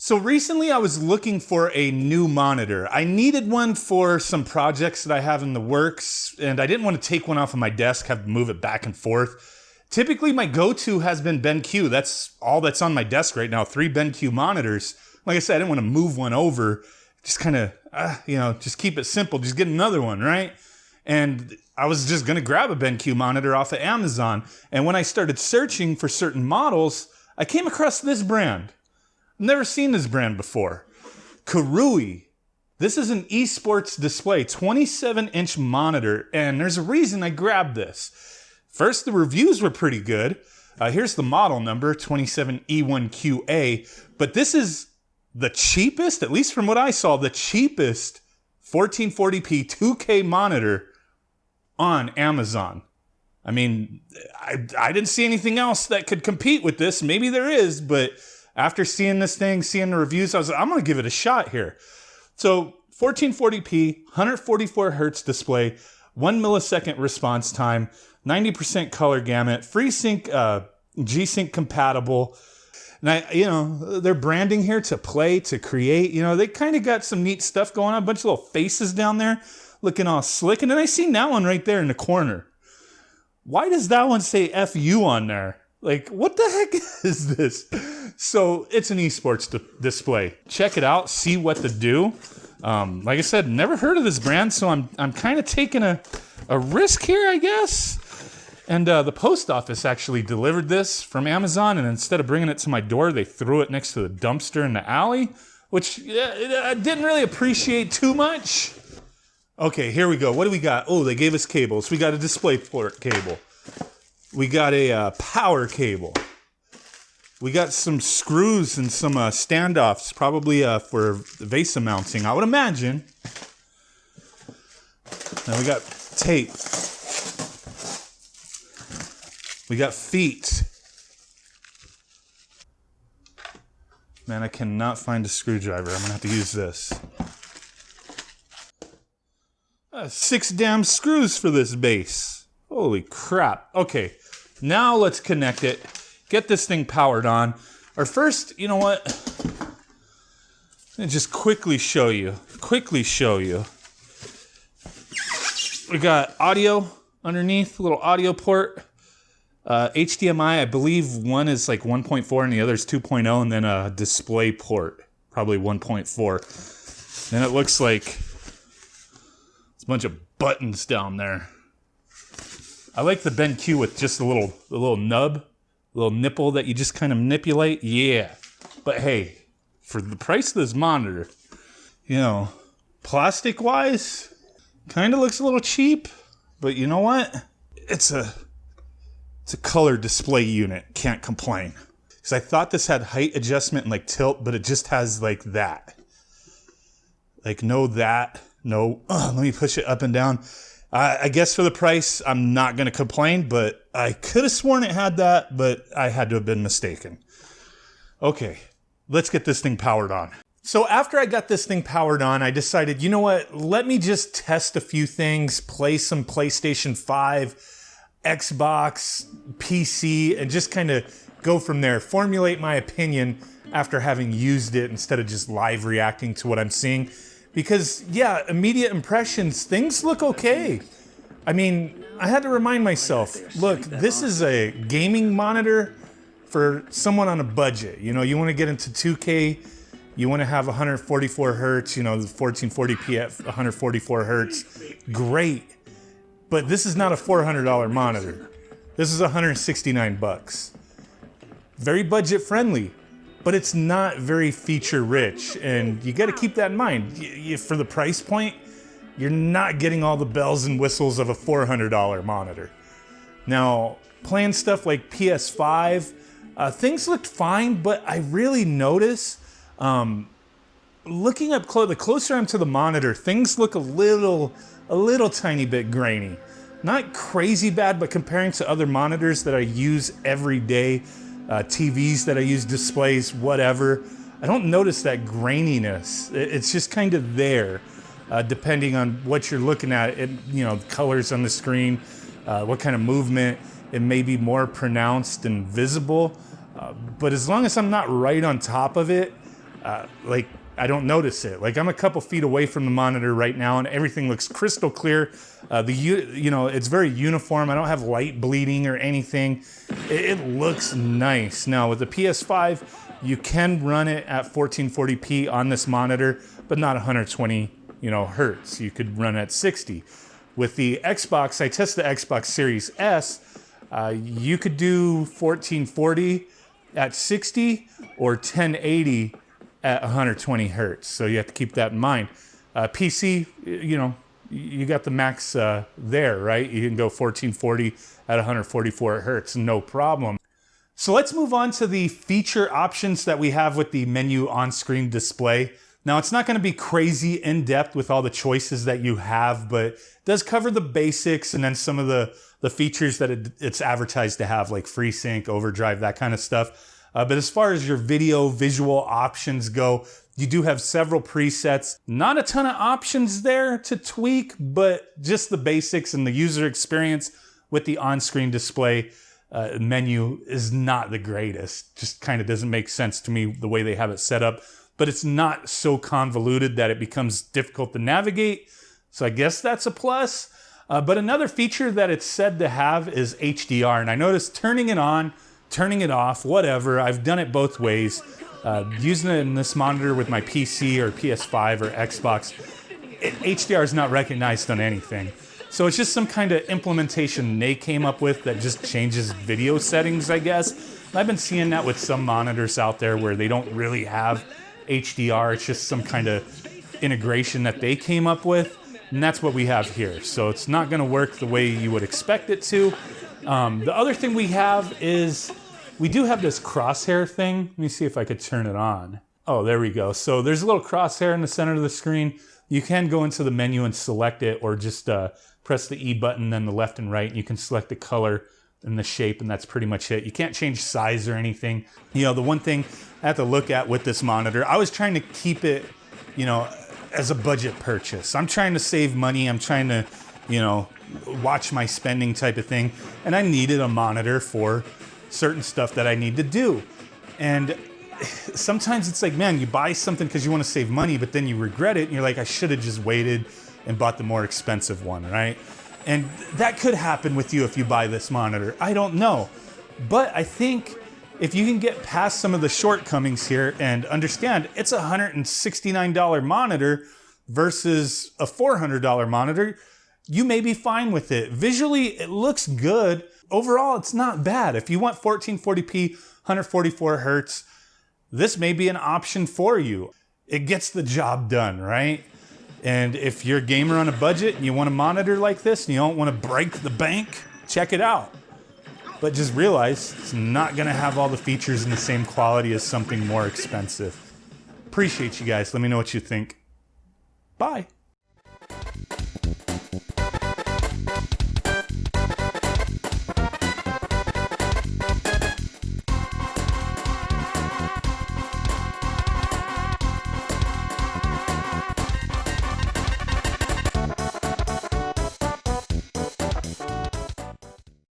So recently I was looking for a new monitor. I needed one for some projects that I have in the works, and I didn't want to take one off of my desk, have to move it back and forth. Typically my go-to has been BenQ. That's all that's on my desk right now, 3 BenQ monitors. Like I said, I didn't want to move one over. Just kind of, just keep it simple. Just get another one, right? And I was just going to grab a BenQ monitor off of Amazon. And when I started searching for certain models, I came across this brand. Never seen this brand before. Koorui. This is an esports display, 27-inch monitor, and there's a reason I grabbed this. First, the reviews were pretty good. Here's the model number, 27E1QA, but this is the cheapest, at least from what I saw, the cheapest 1440p 2K monitor on Amazon. I mean, I didn't see anything else that could compete with this. Maybe there is, but after seeing this thing, seeing the reviews, I was like, I'm going to give it a shot here. So 1440p, 144 hertz display, 1 millisecond response time, 90% color gamut, FreeSync, G-Sync compatible. And they're branding here to play, to create. They kind of got some neat stuff going on. A bunch of little faces down there looking all slick. And then I seen that one right there in the corner. Why does that one say FU on there? Like, what the heck is this? So it's an esports display. Check it out. See what to do. Like I said, never heard of this brand, so I'm kind of taking a risk here, I guess. And the post office actually delivered this from Amazon, and instead of bringing it to my door, they threw it next to the dumpster in the alley, which I didn't really appreciate too much. Okay, here we go. What do we got? Oh, they gave us cables. We got a DisplayPort cable. We got a power cable. We got some screws and some standoffs, probably for VESA mounting, I would imagine. And we got tape. We got feet. Man, I cannot find a screwdriver. I'm gonna have to use this. 6 damn screws for this base. Holy crap. Okay, now let's connect it. Get this thing powered on. Or first, you know what? Let me just quickly show you. We got audio underneath, a little audio port. HDMI, I believe one is like 1.4 and the other is 2.0, and then a display port, probably 1.4. Then it looks like it's a bunch of buttons down there. I like the BenQ with just a little nub, a little nipple that you just kind of manipulate. Yeah. But hey, for the price of this monitor, plastic-wise, kind of looks a little cheap. But you know what? It's a color display unit. Can't complain. Because I thought this had height adjustment and like tilt, but it just has like that. Like no. Let me push it up and down. I guess for the price, I'm not going to complain, but I could have sworn it had that, but I had to have been mistaken. Okay, let's get this thing powered on. So after I got this thing powered on, I decided, you know what? Let me just test a few things, play some PlayStation 5, Xbox, PC, and just kind of go from there. Formulate my opinion after having used it instead of just live reacting to what I'm seeing. Because, yeah, immediate impressions, things look okay. I mean, I had to remind myself, look, this is a gaming monitor for someone on a budget. You want to get into 2K, you want to have 144 hertz, the 1440p at 144 hertz. Great. But this is not a $400 monitor. This is $169. Very budget friendly. But it's not very feature rich, and you got to keep that in mind. For the price point, you're not getting all the bells and whistles of a $400 monitor. Now, playing stuff like PS5, things looked fine, but I really notice, looking up close, the closer I'm to the monitor, things look a little tiny bit grainy. Not crazy bad, but comparing to other monitors that I use every day, TVs that I use, displays, whatever, I don't notice that graininess. It's just kind of there, depending on what you're looking at. Colors on the screen, what kind of movement. It may be more pronounced and visible, but as long as I'm not right on top of it, like I don't notice it. Like I'm a couple feet away from the monitor right now and everything looks crystal clear. It's very uniform. I don't have light bleeding or anything. It looks nice. Now with the PS5, you can run it at 1440p on this monitor, but not 120, hertz. You could run at 60. With the Xbox, I tested the Xbox Series S. You could do 1440 at 60 or 1080 at 120 hertz. So you have to keep that in mind. PC, you got the max there, right? You can go 1440 at 144 hertz, no problem. So let's move on to the feature options that we have with the menu on-screen display. Now, it's not going to be crazy in-depth with all the choices that you have, but it does cover the basics and then some of the features that it's advertised to have, like FreeSync, overdrive, that kind of stuff. But as far as your visual options go, you do have several presets. Not a ton of options there to tweak, but just the basics and the user experience with the on-screen display menu is not the greatest. Just kind of doesn't make sense to me the way they have it set up. But it's not so convoluted that it becomes difficult to navigate. So I guess that's a plus. But another feature that it's said to have is HDR. And I noticed turning it on, turning it off, whatever. I've done it both ways. Using it in this monitor with my PC or PS5 or Xbox, HDR is not recognized on anything. So it's just some kind of implementation they came up with that just changes video settings, I guess. And I've been seeing that with some monitors out there where they don't really have HDR. It's just some kind of integration that they came up with. And that's what we have here. So it's not going to work the way you would expect it to. The other thing we have is we do have this crosshair thing. Let me see if I could turn it on. Oh, there we go. So there's a little crosshair in the center of the screen. You can go into the menu and select it, or just press the E button, then the left and right, and you can select the color and the shape, and that's pretty much it. You can't change size or anything. The one thing I have to look at with this monitor, I was trying to keep it, as a budget purchase. I'm trying to save money. I'm trying to, watch my spending type of thing. And I needed a monitor for certain stuff that I need to do. And sometimes it's like, man, you buy something because you want to save money, but then you regret it. And you're like, I should have just waited and bought the more expensive one, right? And that could happen with you if you buy this monitor. I don't know. But I think if you can get past some of the shortcomings here and understand it's a $169 monitor versus a $400 monitor, you may be fine with it. Visually, it looks good. Overall, it's not bad. If you want 1440p, 144 hertz, this may be an option for you. It gets the job done, right? And if you're a gamer on a budget and you want a monitor like this and you don't want to break the bank, check it out. But just realize it's not going to have all the features in the same quality as something more expensive. Appreciate you guys. Let me know what you think. Bye.